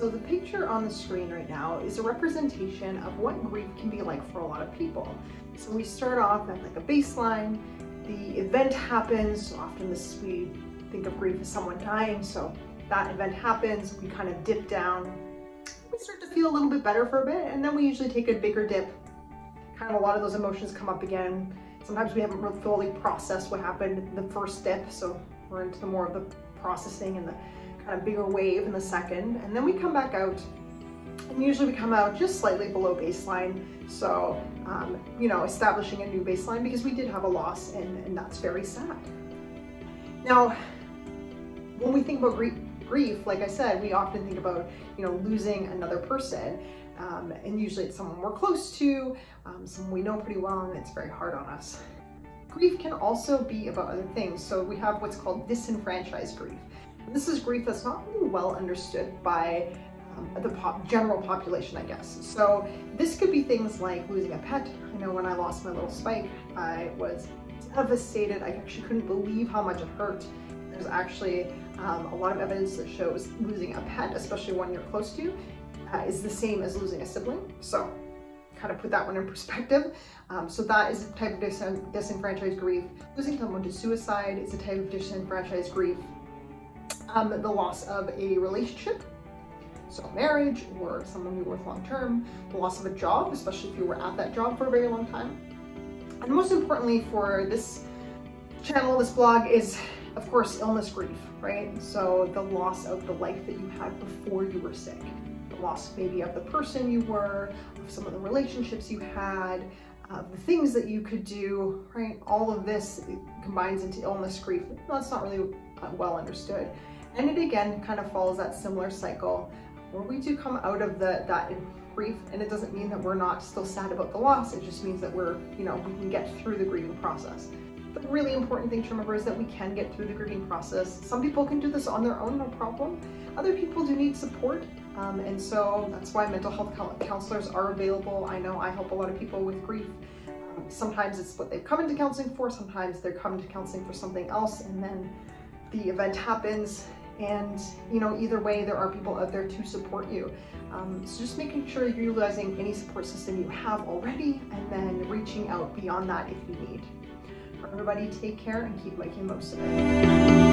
So the picture on the screen right now is a representation of what grief can be like for a lot of people. So we start off at like a baseline, the event happens, so often we think of grief as someone dying, so that event happens, we kind of dip down, we start to feel a little bit better for a bit, and then we usually take a bigger dip. Kind of a lot of those emotions come up again. Sometimes we haven't really fully processed what happened in the first dip, so we're into more of the processing and the kind of bigger wave in the second, and then we come back out, and usually we come out just slightly below baseline, so you know, establishing a new baseline because we did have a loss, and that's very sad. Now, when we think about grief, like I said, we often think about, you know, losing another person, and usually it's someone we're close to, someone we know pretty well, and it's very hard on us. Grief can also be about other things. So we have what's called disenfranchised grief. And this is grief that's not really well understood by the general population, I guess. So this could be things like losing a pet. I know when I lost my little Spike, I was devastated. I actually couldn't believe how much it hurt. There's actually a lot of evidence that shows losing a pet, especially one you're close to, is the same as losing a sibling. So kind of put that one in perspective. So that is a type of disenfranchised grief. Losing someone to suicide is a type of disenfranchised grief. The loss of a relationship, so marriage or someone you were with long term, the loss of a job, especially if you were at that job for a very long time. And most importantly for this channel, this blog, is of course illness grief, right? So the loss of the life that you had before you were sick. The loss maybe of the person you were, of some of the relationships you had, the things that you could do, right? All of this combines into illness grief. That's not really well understood. And it again kind of follows that similar cycle where we do come out of that grief, and it doesn't mean that we're not still sad about the loss. It just means that we're, you know, we can get through the grieving process. The really important thing to remember is that we can get through the grieving process. Some people can do this on their own, no problem. Other people do need support. And so that's why mental health counselors are available. I know I help a lot of people with grief. Sometimes it's what they've come into counseling for, sometimes they're coming to counseling for something else, and then the event happens, and you know, either way there are people out there to support you. So just making sure you're utilizing any support system you have already, and then reaching out beyond that if you need. Everybody take care and keep making most of it.